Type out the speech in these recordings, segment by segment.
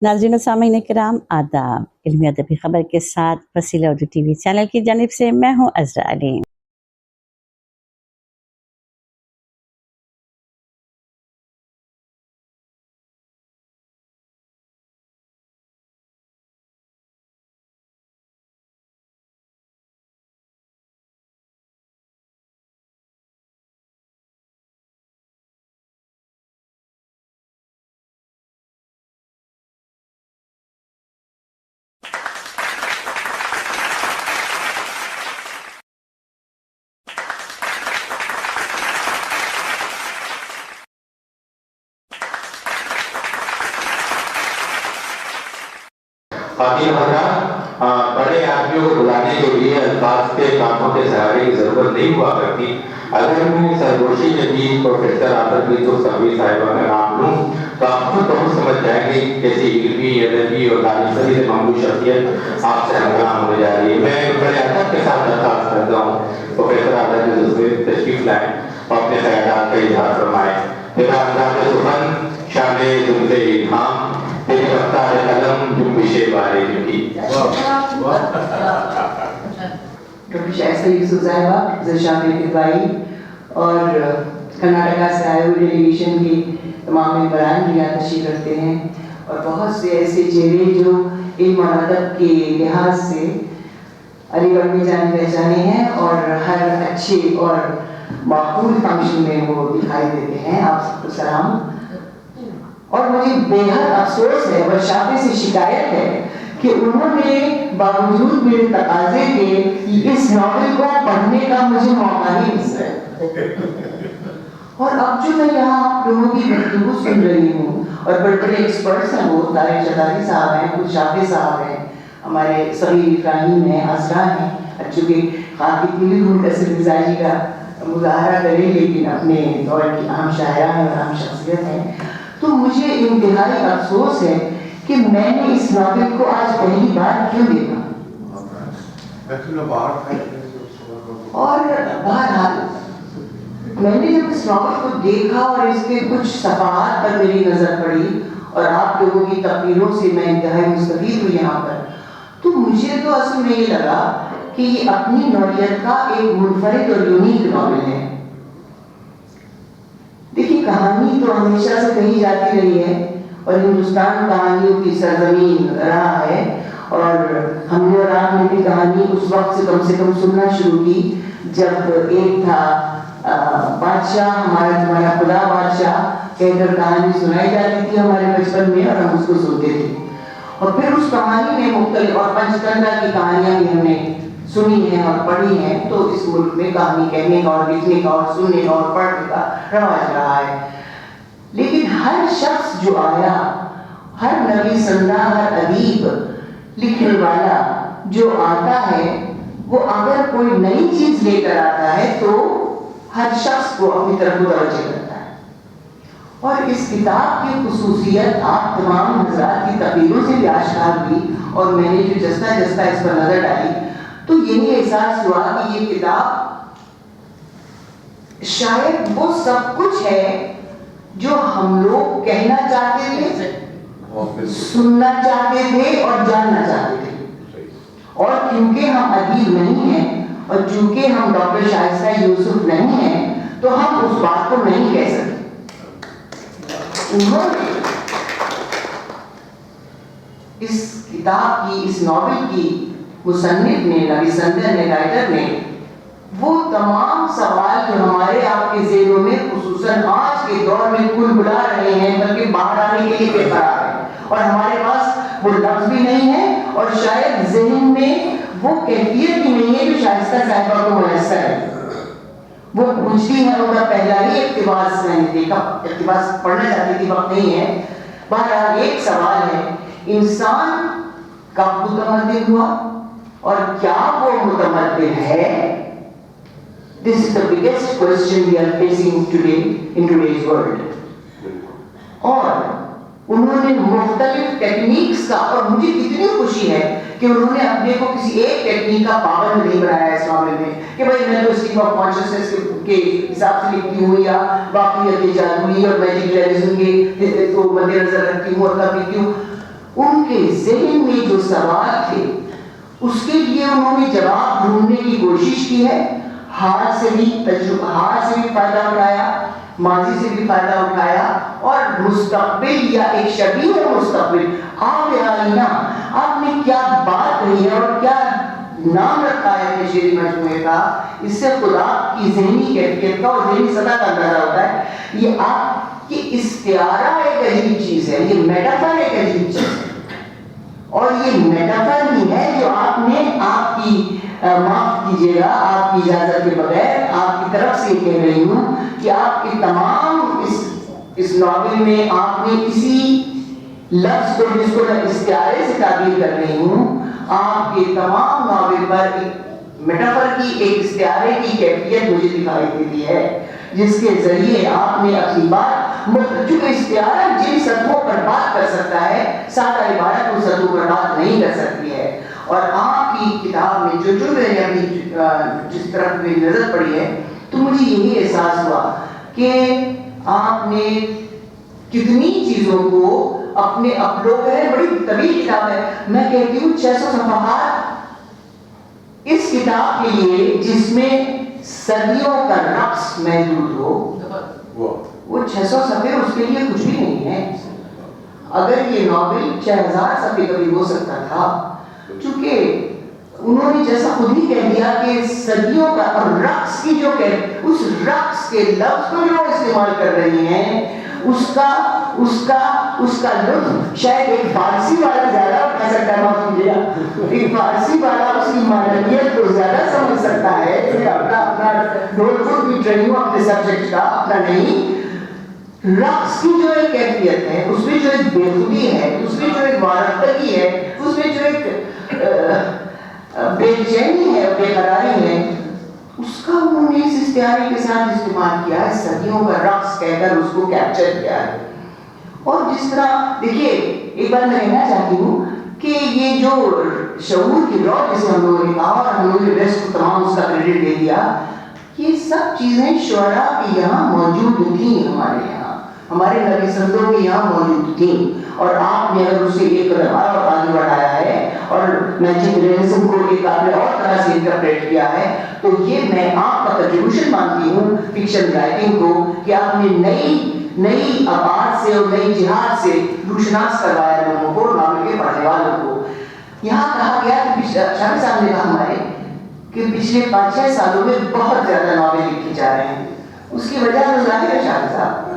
ناظرین و سامعین کرام آداب، علمی ادبی خبر کے ساتھ وسیلہ اردو ٹی وی چینل کی جانب سے میں ہوں عذرا علیم۔ خواتین حضرات، بڑے آدمیوں کو بلانے کے لیے الفاظ کے کانٹوں کے سہارے کی ضرورت نہیں ہوا کرتی۔ اگر میں سرگوشی جدید پروفیسر عادت تو سبھی صاحبہ کا نام لوں تو آپ خود بہت سمجھ جائیں گے کیسی علمی ادبی اور دانشوری سے مملو شخصیت آپ سے ہمراہ ہونے جا رہی ہے۔ میں بڑے ادب کے ساتھ درخواست کرتا ہوں پروفیسر عادت سے تشریف لائیں اور اپنے خیالات کا اظہار فرمائیں۔ میرا انداز سخن شان زمرے الہام، میری رفتار قلم جنبش بارے جنگی۔ ڈاکٹر شائستہ یوسف صاحبہ، زرشان بھائی اور کرناٹکا سے آئے ہوئے ڈیلیگیشن کے تمام ممبران جو یہاں تشریف رکھتے ہیں، اور بہت سے ایسے چہرے جو علم اور ادب کے لحاظ سے علی گڑھ میں جانے پہچانے ہیں اور ہر اچھے اور معقول فنکشن میں وہ دکھائی دیتے ہیں، آپ سب کو سلام۔ اور مجھے بے حد افسوس ہے اور شافی سے شکایت ہے کہ انہوں نے باوجود میرے تقاضے کے اس ناول کو پڑھنے کا مجھے موقع ہی مل رہا۔ اور اب جو میں یہاں آپ لوگوں کی گفتگو سن رہی ہوں اور بڑے بڑے ایکسپرٹس ہیں، وہ طارق شتاری صاحب ہیں، کچھ شافی صاحب ہیں، ہمارے صغیر ابراہیم ہیں، عذرا ہیں، چونکہ خاکی پوری منتصر مزاجی کا مظاہرہ کریں لیکن اپنے دور کی اہم شاعرہ ہیں اور اہم شخصیت ہیں، تو مجھے انتہائی افسوس ہے کہ میں نے اس ناول کو آج پہلی بار کیوں دیکھا۔ اور بہرحال میں نے جب اس ناول کو دیکھا اور اس کے کچھ صفحات پر میری نظر پڑی اور آپ لوگوں کی تقریروں سے میں انتہائی مستفید ہوئی یہاں پر، تو مجھے تو اصل میں یہ لگا کہ یہ اپنی نوعیت کا ایک منفرد اور یونیک ناول ہے۔ دیکھیے، کہانی تو ہمیشہ سے کہی جاتی رہی ہے اور ہندوستان کہانیوں کی سرزمین رہا ہے، اور ہم نے اور آپ نے بھی کہانی اس وقت سے کم سننا شروع کی جب ایک تھا بادشاہ، ہمارا تمہارا خدا بادشاہ کہہ کر کہانی سنائی جاتی تھی ہمارے بچپن میں اور ہم اس کو سنتے تھے، اور پھر اس کہانی میں مختلف اور پنچ تنترا کی کہانیاں بھی ہم نے سنی ہیں اور پڑھی ہیں۔ تو اس ملک میں کہانی کہنے کا اور لکھنے کا اور سننے کا اور پڑھنے کا رواج رہا ہے، لیکن ہر شخص جو آیا، ہر نبی سندہ، ہر ادیب لکھنے والا جو آتا ہے، وہ اگر کوئی نئی چیز لے کر آتا ہے تو ہر شخص کو اپنی طرف متوجہ کرتا ہے۔ اور اس کتاب کی خصوصیت آپ تمام حضرات کی تقریروں سے بھی آشکار ہوئی، اور میں نے جو جستا اس پر نظر ڈالی تو یہی احساس ہوا کہ یہ کتاب شاید وہ سب کچھ ہے جو ہم لوگ کہنا چاہتے تھے، سننا چاہتے تھے اور جاننا چاہتے تھے، اور کیونکہ ہم ادیب نہیں ہیں اور چونکہ ہم ڈاکٹر شائستہ یوسف نہیں ہیں تو ہم اس بات کو نہیں کہہ سکتے۔ انہوں نے اس کتاب کی، اس ناول کی مصنف نے، نویسندر نے، رائٹر نے وہ تمام سوال جو ہمارے آپ کے ذہنوں میں خصوصاً آج کے دور میں کل بلا رہے ہیں بلکہ باہر آنے کے لیے بے قرار ہیں، اور ہمارے پاس وہ لفظ بھی نہیں ہے اور شاید ذہن میں وہ کیفیت ہی نہیں ہے جو شائستہ صاحبہ کو میسر ہے۔ وہ پوچھتی ہیں، ان کا پہلا ہی اقتباس میں نے دیکھا، اقتباس پڑھنا چاہتی تھی، وقت نہیں ہے۔ بہرحال ایک سوال ہے، انسان کب متمدن ہوا اور کیا وہ متمدن ہے؟ This is the biggest question we are facing today in today's world. اور انہوں نے مختلف ٹیکنیکس کا، اور مجھے کتنی خوشی ہے کہ انہوں نے اپنے کو کسی ایک ٹیکنیک کا پابند نہیں بنایا اس معاملے میں کہ بھائی میں تو اسٹریم آف کانشیسنس کے حساب سے لکھتی ہوں یا واقعیت جادوئی اور میجک ریئلزم کے کو مد نظر رکھتی ہوں اور تب لکھتی ہوں۔ ان کے ذہن میں جو سوال تھے اس کے لیے انہوں نے جواب ڈھونڈنے کی کوشش کی ہے. ہار سے بھی فائدہ اٹھایا, ماضی سے بھی فائدہ اٹھایا, اور مستقبل یا ایک شبیہ مستقبل آئینہ آپ نے کیا بات کہی ہے اور کیا نام رکھا ہے شعری مجموعے کا, اس سے خدا کی ذہنی کیفیت کا اور ذہنی سطح کا اندازہ ہوتا ہے. یہ آپ کی استعارہ ایک عجیب چیز ہے, یہ میٹافر ایک عجیب چیز ہے, اور یہ میٹافر ہی ہے جو آپ نے, آپ کی معاف کیجیے گا, آپ کی اجازت کے بغیر آپ کی طرف سے کہہ رہی ہوں کہ آپ کے تمام اس ناول میں آپ نے اسی لفظ کو, جس کو میں استعارے سے تعبیر کر رہی ہوں, آپ کے تمام ناول پر میٹافر کی ایک استعارے کی کیفیت مجھے دکھائی دیتی ہے, جس کے ذریعے آپ نے اپنی بات, چونکہ استعارہ جن سطحوں پر بات کر سکتا ہے سادہ عبارت ان سطحوں پر بات نہیں کر سکتی ہے. اور آپ کی کتاب میں جو میں نے ابھی جس طرف میری نظر پڑی ہے, تو مجھے یہی احساس ہوا کہ آپ نے کتنی چیزوں کو اپنے اپلوڈ ہے. بڑی طویل کتاب ہے, میں کہتی ہوں 600 صفحات اس کتاب کے لیے جس میں صدیوں کا رقص محدود ہو, وہ 600 صفحے اس کے لیے کچھ بھی نہیں ہے. اگر یہ ناول 6000 صفحے کبھی ہو سکتا تھا, چونکہ انہوں نے جیسا خود ہی کہہ دیا کہ صدیوں کا, اور رقص کی جو اس رقص کے لفظ کو جو استعمال کر رہی ہیں اس کا لطف شاید ایک فارسی والا زیادہ اٹھا سکتا ہے. معاف کیجیے گا, ایک فارسی والا اس کی معنویت کو زیادہ سمجھ سکتا ہے, اپنا ڈول فٹ بھی ٹریننگ اپنے سبجیکٹ کا اپنا نہیں. رقص کی جو ایک کیفیت ہے, اس میں جو ایک بے خودی ہے, اس میں جو ایک وارفتگی ہے, اس میں جو ایک بے چینی ہے, بے قراری ہے, اس کا انہوں نے اس استعارے کے ساتھ استعمال کیا ہے, صدیوں کا رقص کہہ کر اس کو کیپچر کیا ہے. اور جس طرح دیکھیے, ایک بات میں کہنا چاہتی ہوں کہ یہ جو شعور کی روح جسے ہم لوگوں نے کہا اور ہم لوگوں نے بیسٹ کو تمام اس کا کریڈٹ دے دیا, یہ سب چیزیں شعراء کی یہاں موجود تھیں, ہمارے یہاں, ہمارے نبی سندوں کے یہاں موجود تھیں. اور آپ نے اگر اسے ایک قدم اور آگے بڑھایا ہے اور میجک ریئلزم کو ایک آپ نے اور طرح سے انٹرپریٹ کیا ہے, تو یہ میں آپ کا کنٹریبیوشن مانتی ہوں فکشن رائٹنگ کو, کہ آپ نے نئی آواز سے اور نئی جہاد سے روشناس کروایا لوگوں کو, ناول کے پڑھنے والوں کو. یہاں کہا گیا کہ شاہ صاحب نے کہا ہمارے کہ پچھلے 5-6 سالوں میں بہت زیادہ ناول لکھی جا رہے ہیں. اس کی وجہ تو ظاہر ہے شاہ صاحب,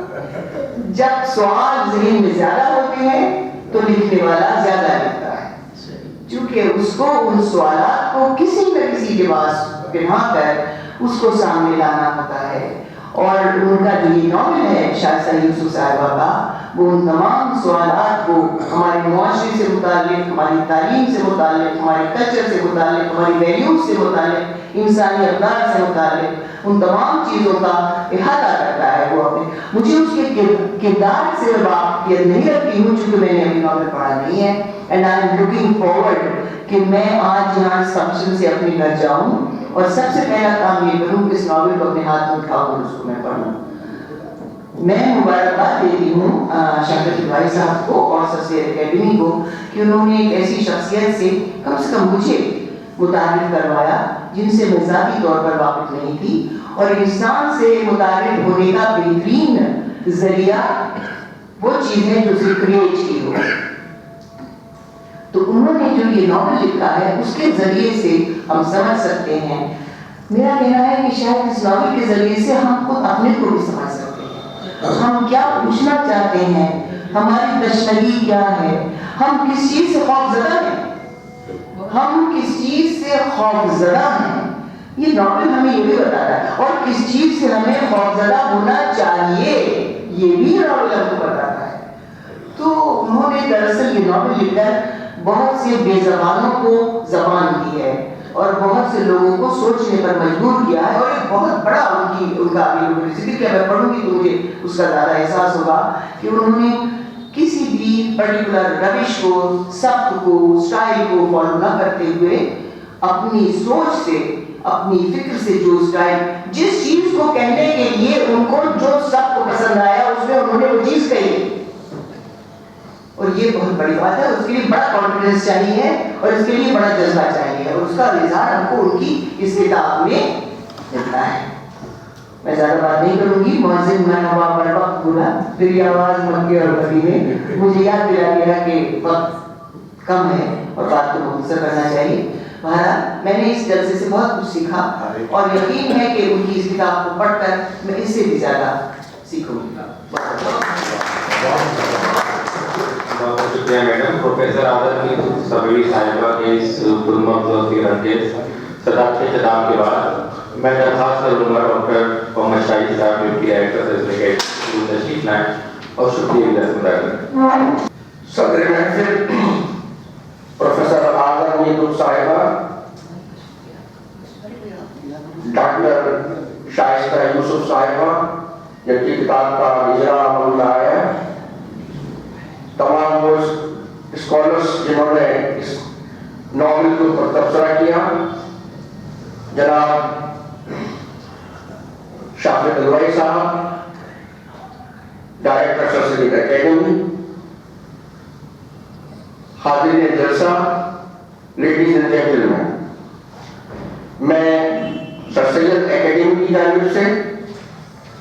جب سوال ذہن میں زیادہ ہوتے ہیں تو لکھنے والا زیادہ لکھتا ہے, چونکہ اس کو ان سوالات کو کسی نہ کسی کے پاس بٹھا کر اس کو سامنے لانا ہوتا ہے. اور ان کا جو یہ ناول ہے شاہ یوسف صاحبہ کا, وہ ان تمام سوالات کو ہمارے معاشرے سے متعلق, ہماری تعلیم سے متعلق, ہمارے کلچر سے متعلق, ہماری ویلیوز سے متعلق, انسانی اقدار سے متعلق, ان تمام چیزوں کا احاطہ کرتا ہے. وہ اپنے, مجھے اس کے کردار سے واقفیت نہیں رکھتی ہوں چونکہ میں نے ابھی ناول پڑھا نہیں ہے, and I am looking forward کہ میں آج یہاں اس فنکشن سے اپنے گھر جاؤں اور سب سے پہلا کام یہ کروں کہ اس ناول کو اپنے ہاتھ میں اٹھاؤں اور اس کو میں پڑھوں. میں مبارکباد دیتی ہوں شاکر بھائی صاحب کو اور سر سید اکیڈمی کو کہ انہوں نے ایک ایسی شخصیت سے کم مجھے متعارف کروایا جن سے میں ذاتی طور پر واقف نہیں تھی, اور انسان سے متعارف ہونے کا بہترین ذریعہ وہ چیز ہے جو اسے کریٹ کی ہو. تو انہوں نے جو یہ ناول لکھا ہے اس کے ذریعے سے ہم سمجھ سکتے ہیں. میرا کہنا ہے کہ شاید اس ناول کے ذریعے سے ہم خود اپنے کو بھی سمجھ سکتے ہیں, ہم کیا پوچھنا چاہتے ہیں, ہماری تشنگی کیا ہے, ہم کس چیز سے خوف زدہ ہیں, ہم کس چیز سے خوف زدہ ہیں. یہ ناول ہمیں یہ بھی بتاتا ہے, اور کس چیز سے ہمیں خوف زدہ ہونا چاہیے یہ بھی ناول ہم کو بتاتا ہے. تو انہوں نے دراصل یہ ناول لکھ کر بہت سے بے زبانوں کو زبان دی ہے اور بہت سے لوگوں کو سوچنے پر مجبور کیا ہے, اور ایک بہت بڑا ان کا ابھی ذکر کیا, میں پڑھوں گی تو مجھے اس کا زیادہ احساس ہوگا کہ انہوں نے کسی بھی پرٹیکولر روش کو, سبق کو, اسٹائل کو فالو نہ کرتے ہوئے اپنی سوچ سے, اپنی فکر سے جو اسٹائل, جس چیز کو کہنے کے لیے ان کو جو سب کو پسند آیا اس میں انہوں نے وہ چیز کہی, اور یہ بہت بڑی بات ہے. اس کے لیے بڑا کانفیڈنس چاہیے اور اس کے لیے بڑا جذبہ چاہیے اور اس کا اظہار ہم کو ان کی اس کتاب میں ملتا ہے. میں زیادہ بات نہیں کروں گی. مؤذن مرحبا پر وقت بولا, پھر یہ آواز مکے اور مدینے میں مجھے یاد دلا دیا کہ وقت کم ہے اور بات کو مختصر کرنا چاہیے. بہرحال میں نے اس جلسے سے بہت کچھ سیکھا اور یقین ہے کہ ان کی اس کتاب کو پڑھ کر میں اس سے بھی زیادہ سیکھوں گا. بہت شکریہ میڈم. پروفیسر عادت صبری صاحبہ کے اس پرمغز کے صداقت کے خطاب کے بعد میں درخواست کروں گا ڈاکٹر محمد شاہد صاحب ڈپٹی ڈائریکٹر تشریف لائیں اور شکریہ ادا کریں. صدر محفل پروفیسر عادت نیتو صاحبہ, ڈاکٹر شائستہ یوسف صاحبہ جن کی کتاب کا اجرا عمل میں آیا ہے, تمام وہ اسکالرس جنہوں نے اس ناول کے اوپر تبصرہ کیا, جناب شافق الوئی صاحب ڈائریکٹر سرسید اکیڈمی, حاضرین جلسہ, لیڈیز اینڈ جینٹل مین, میں سر سید اکیڈمی کی جانب سے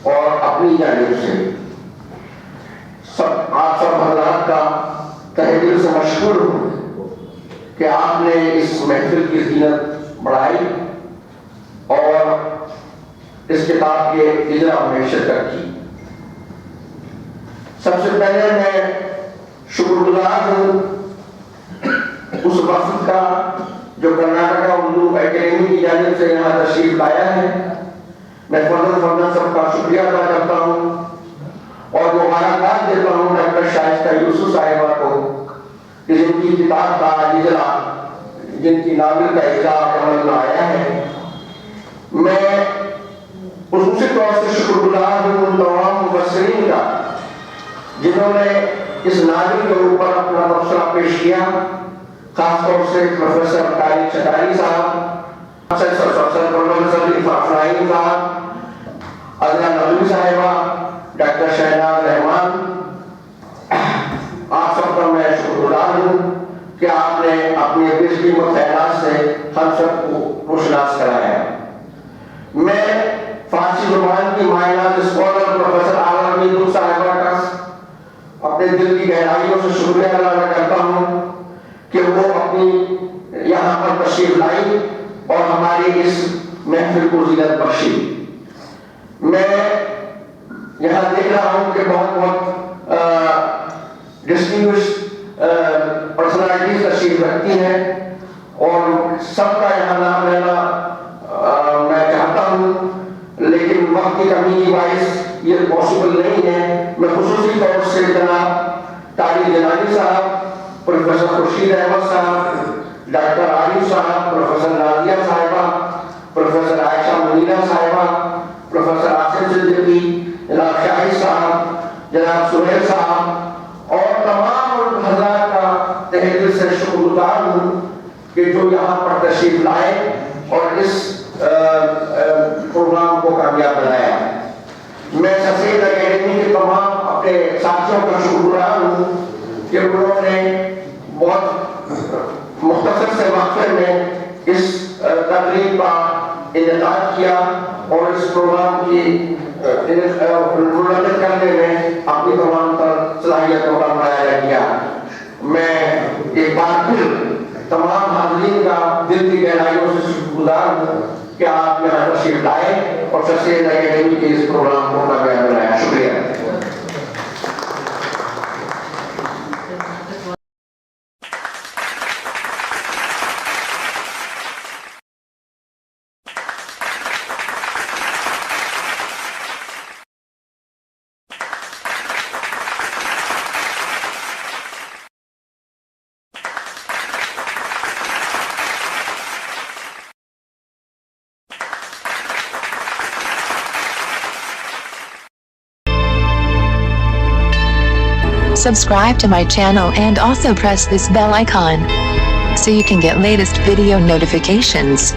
اور اپنی جانب سے آپ سب حضرات کا تہہ دل سے مشکور ہوں کہ آپ نے اس محفل کی زینت بڑھائی اور اس کتاب کے اجرا میں شرکت کی. سب سے پہلے میں شکر گزار ہوں اس وفد کا جو کرناٹکا اردو اکیڈمی کی جانب سے یہاں تشریف لایا ہے. میں فرداً سب کا شکریہ ادا کرتا ہوں اور مبارکباد دیتا ہوں ڈاکٹر شائستہ یوسف صاحبہ کو کہ جن کی کتاب کا اجرا, جن کی ناول کا اجرا عمل میں آیا ہے. میں خصوصی طور سے شکر گزار ہوں ان تمام مبصرین کا جنہوں نے اس ناول کے اوپر اپنا تبصرہ پیش کیا, خاص طور سے پروفیسر طارق چٹاری صاحب, پروفیسر افراہیم صاحب, عزیزہ ندوی صاحبہ, ڈاکٹر شہناز رحمان. آپ سب کا میں شکر گزار ہوں کہ آپ نے اپنے بجلی و خیالات سے ہم سب کو روشناس کرایا. میں فارسی زبان کی ماہرات اسکالر پروفیسر عادت نیتو صاحبہ کا اپنے دل کی گہرائیوں سے شکریہ ادا کرتا ہوں کہ وہ اپنی یہاں پر تشریف لائی اور ہماری اس محفل کو زینت بخشی. میں یہاں دیکھ رہا ہوں کہ بہت ڈسٹنگوشڈ پرسنالٹیز تشریف رکھتی ہیں اور سب کا یہاں نام لینا میں چاہتا ہوں, لیکن وقت کی کمی کی باعث یہ پاسبل نہیں ہے. میں خصوصی طور سے جناب طارق جنانی صاحب, پروفیسر خورشید احمد صاحب, ڈاکٹر عارف صاحب, پروفیسر نازیہ صاحبہ, پروفیسر عائشہ منیرہ صاحبہ, پروفیسر آصف صدیقی, جناب شاہد صاحب, جناب سہیل صاحب اور تمام حضرات کا تہہ دل سے شکر گزار ہوں کہ جو یہاں پر تشریف لائے اور اس پروگرام کو کامیاب بنایا. میں سید اکیڈمی کے تمام اپنے ساتھیوں کا شکر گزار ہوں کہ انہوں نے بہت مختصر سے وقفے میں اس تقریب کا انعقاد کیا اور اس پروگرام کی منعقد کرنے میں اپنی تمام صلاحیتوں کا مظاہرہ کیا. میں ایک بار پھر تمام حاضرین کا دل کی گہرائیوں سے شکر گزار ہوں کہ آپ یہاں تشریف لائے اور سید اکیڈمی کے اس پروگرام کو کامیاب بنایا. شکریہ. Subscribe to my channel and also press this bell icon so you can get latest video notifications.